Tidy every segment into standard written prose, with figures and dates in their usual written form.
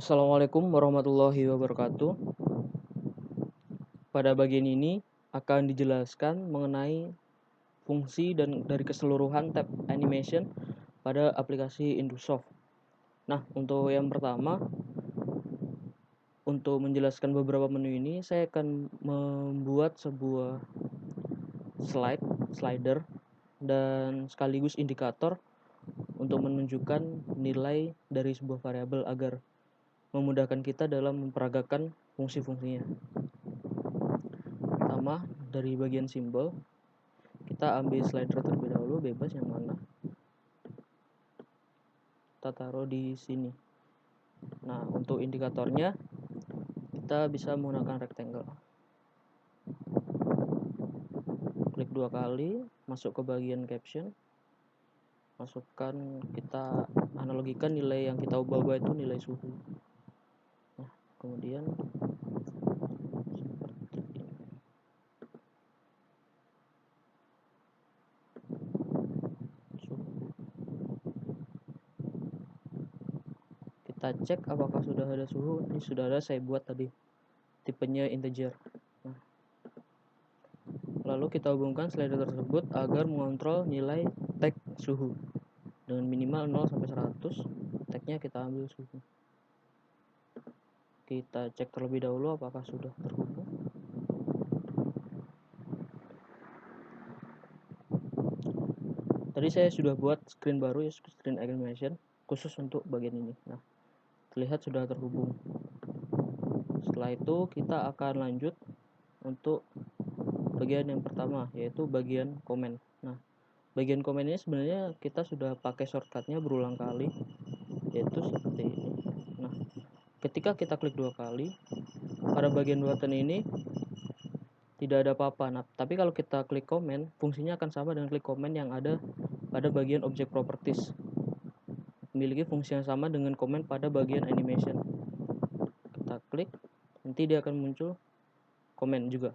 Assalamualaikum warahmatullahi wabarakatuh. Pada bagian ini akan dijelaskan mengenai fungsi dan dari keseluruhan tab animation pada aplikasi Indosoft. Nah, untuk yang pertama, untuk menjelaskan beberapa menu ini, saya akan membuat sebuah slider, dan sekaligus indikator untuk menunjukkan nilai dari sebuah variabel agar memudahkan kita dalam memperagakan fungsi-fungsinya. Pertama, dari bagian simbol, kita ambil slider terlebih dahulu, bebas yang mana. Kita taruh di sini. Nah, untuk indikatornya, kita bisa menggunakan rectangle. Klik 2 kali, masuk ke bagian caption. Masukkan, kita analogikan nilai yang kita ubah-ubah itu nilai suhu. Nah, kemudian seperti ini. Suhu. Kita cek apakah sudah ada suhu. Ini sudah ada, saya buat tadi. Tipenya integer. Nah, lalu kita hubungkan slider tersebut agar mengontrol nilai tag suhu. Dengan minimal 0 sampai 100, tagnya kita ambil suhu. Kita cek terlebih dahulu apakah sudah terhubung. Tadi saya sudah buat screen baru, ya, screen animation khusus untuk bagian ini. Nah, terlihat sudah terhubung. Setelah itu kita akan lanjut untuk bagian yang pertama, yaitu bagian komen. Nah, bagian komen ini sebenarnya kita sudah pakai shortcutnya berulang kali, yaitu seperti ini. Nah, ketika kita klik 2 kali pada bagian button ini tidak ada apa-apa. Nah, tapi kalau kita klik komen, fungsinya akan sama dengan klik komen yang ada pada bagian object properties. Memiliki fungsi yang sama dengan komen pada bagian animation. Kita klik, nanti dia akan muncul komen juga.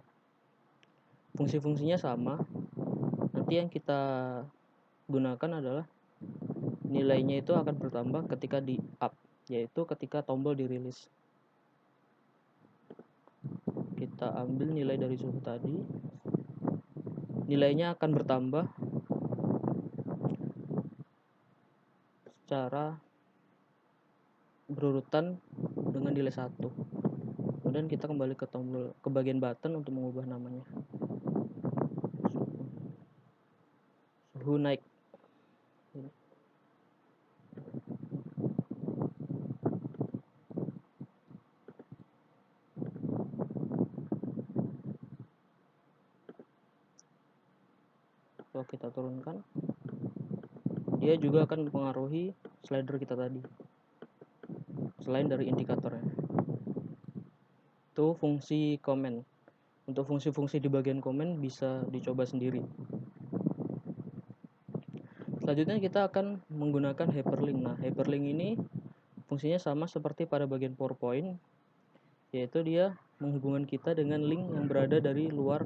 Fungsi-fungsinya sama. Nanti yang kita gunakan adalah nilainya itu akan bertambah ketika di up, yaitu ketika tombol dirilis. Kita ambil nilai dari suhu tadi. Nilainya akan bertambah secara berurutan dengan nilai 1. Kemudian kita kembali ke tombol, ke bagian button untuk mengubah namanya. Suhu naik. Kalau kita turunkan, dia juga akan mempengaruhi slider kita tadi, selain dari indikatornya. Itu fungsi komen. Untuk fungsi-fungsi di bagian komen bisa dicoba sendiri. Selanjutnya kita akan menggunakan hyperlink. Nah, hyperlink ini fungsinya sama seperti pada bagian PowerPoint, yaitu dia menghubungkan kita dengan link yang berada dari luar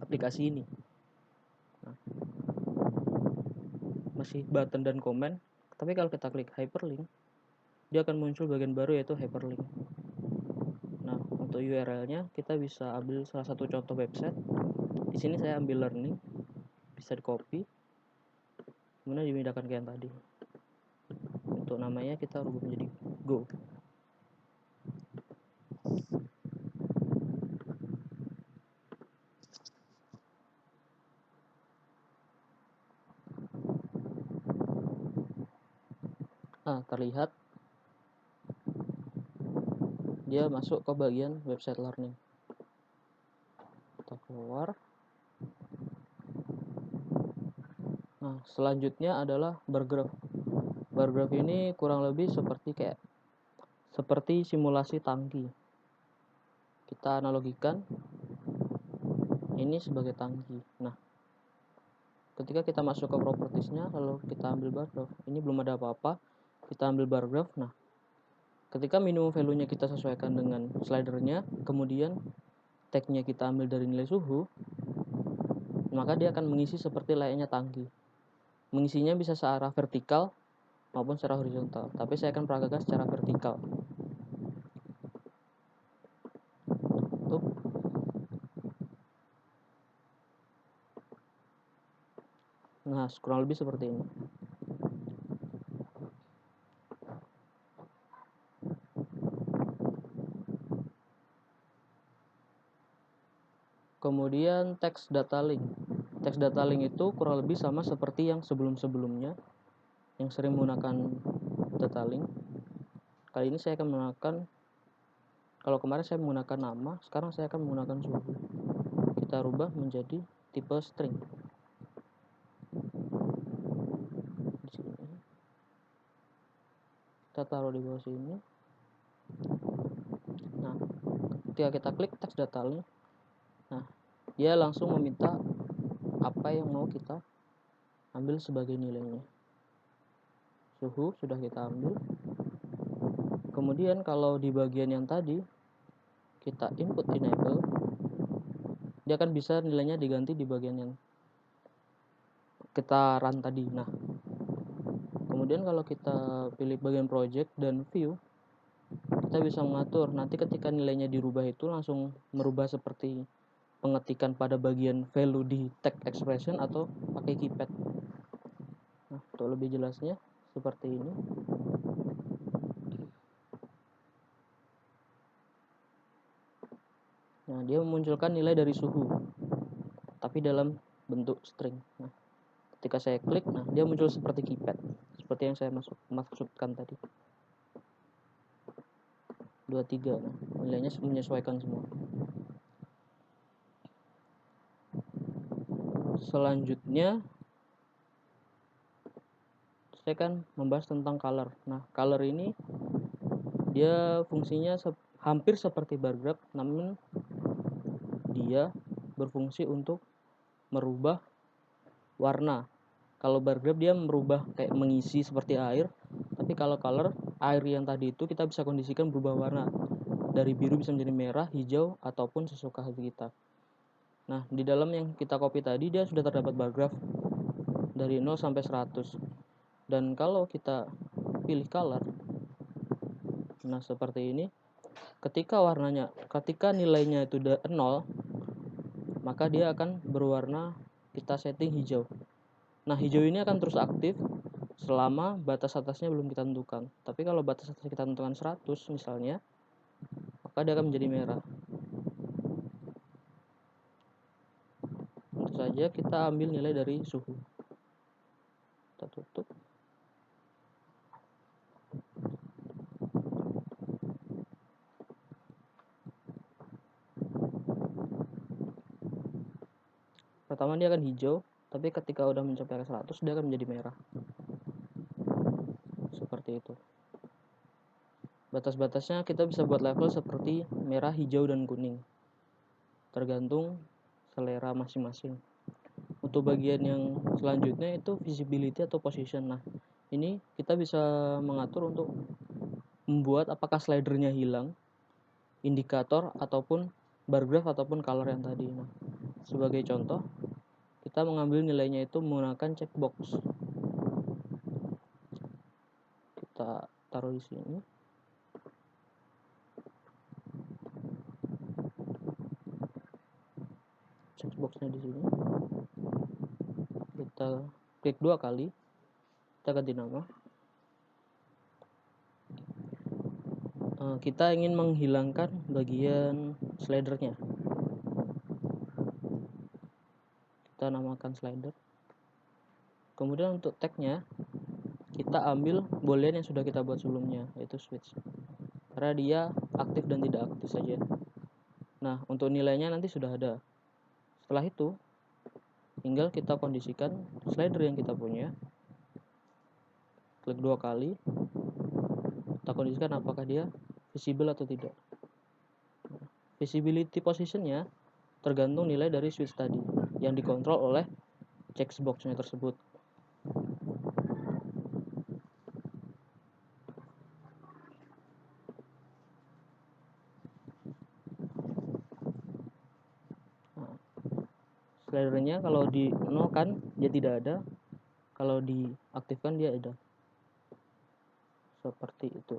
aplikasi ini. Nah, masih button dan komen, tapi kalau kita klik hyperlink, dia akan muncul bagian baru, yaitu hyperlink. Nah, untuk URL-nya kita bisa ambil salah satu contoh website. Di sini saya ambil learning, bisa di copy, kemudian dipindahkan ke yang tadi. Untuk namanya kita rubah menjadi Go. Nah, terlihat dia masuk ke bagian website learning. Kita keluar. Nah, selanjutnya adalah bar graph. Bar graph ini kurang lebih seperti simulasi tangki. Kita analogikan ini sebagai tangki. Nah, ketika kita masuk ke propertiesnya, lalu kita ambil bar graph, ini belum ada apa-apa, kita ambil bar graph. Nah, ketika minimum value-nya kita sesuaikan dengan slidernya, kemudian tag-nya kita ambil dari nilai suhu, maka dia akan mengisi seperti layaknya tangki. Mengisinya bisa searah vertikal maupun secara horizontal, tapi saya akan peragakan secara vertikal. Nah, kurang lebih seperti ini. Kemudian text data link. Text data link itu kurang lebih sama seperti yang sebelum-sebelumnya, yang sering menggunakan data link. Kali ini saya akan menggunakan, kalau kemarin saya menggunakan nama, sekarang saya akan menggunakan suhu. Kita rubah menjadi tipe string. Di sini. Kita taruh di bawah sini. Nah, ketika kita klik text data link, nah, dia langsung meminta apa yang mau kita ambil sebagai nilainya. Suhu sudah kita ambil. Kemudian kalau di bagian yang tadi kita input enable, dia akan bisa nilainya diganti di bagian yang kita run tadi. Nah, kemudian kalau kita pilih bagian project dan view, kita bisa mengatur nanti ketika nilainya dirubah itu langsung merubah seperti pengetikan pada bagian value di text expression atau pakai keypad. Nah, untuk lebih jelasnya seperti ini. Nah, dia memunculkan nilai dari suhu, tapi dalam bentuk string. Nah, ketika saya klik, nah dia muncul seperti keypad, seperti yang saya maksudkan tadi. 23, nah, nilainya menyesuaikan semua. Selanjutnya, saya akan membahas tentang color. Nah, color ini dia fungsinya hampir seperti bar graph, namun dia berfungsi untuk merubah warna. Kalau bar graph dia merubah kayak mengisi seperti air, tapi kalau color, air yang tadi itu kita bisa kondisikan berubah warna. Dari biru bisa menjadi merah, hijau, ataupun sesuka hati kita. Nah, di dalam yang kita copy tadi dia sudah terdapat bar graph dari 0 sampai 100. Dan kalau kita pilih color, nah seperti ini, ketika nilainya itu 0, maka dia akan berwarna kita setting hijau. Nah, hijau ini akan terus aktif selama batas atasnya belum kita tentukan. Tapi kalau batas atasnya kita tentukan 100 misalnya, maka dia akan menjadi merah. Tentu saja kita ambil nilai dari suhu. Kita tutup. Pertama dia akan hijau, tapi ketika udah mencapai 100 dia akan menjadi merah. Seperti itu. Batas-batasnya kita bisa buat level seperti merah, hijau, dan kuning. Tergantung selera masing-masing. Untuk bagian yang selanjutnya itu visibility atau position. Nah, ini kita bisa mengatur untuk membuat apakah slidernya hilang, indikator, ataupun bar graph, ataupun color yang tadi. Nah, sebagai contoh, kita mengambil nilainya itu menggunakan checkbox. Kita taruh di sini. Checkboxnya di sini. Kita klik 2 kali. Kita ganti nama. Kita ingin menghilangkan bagian slidernya. Kita namakan slider. Kemudian untuk tagnya kita ambil boolean yang sudah kita buat sebelumnya, yaitu switch, karena dia aktif dan tidak aktif saja. Nah, untuk nilainya nanti sudah ada. Setelah itu tinggal kita kondisikan slider yang kita punya. Klik 2 kali, kita kondisikan apakah dia visible atau tidak. Visibility positionnya tergantung nilai dari switch tadi yang dikontrol oleh checkboxnya tersebut. Nah, slidernya kalau di nol kan dia tidak ada, kalau diaktifkan dia ada. seperti itu.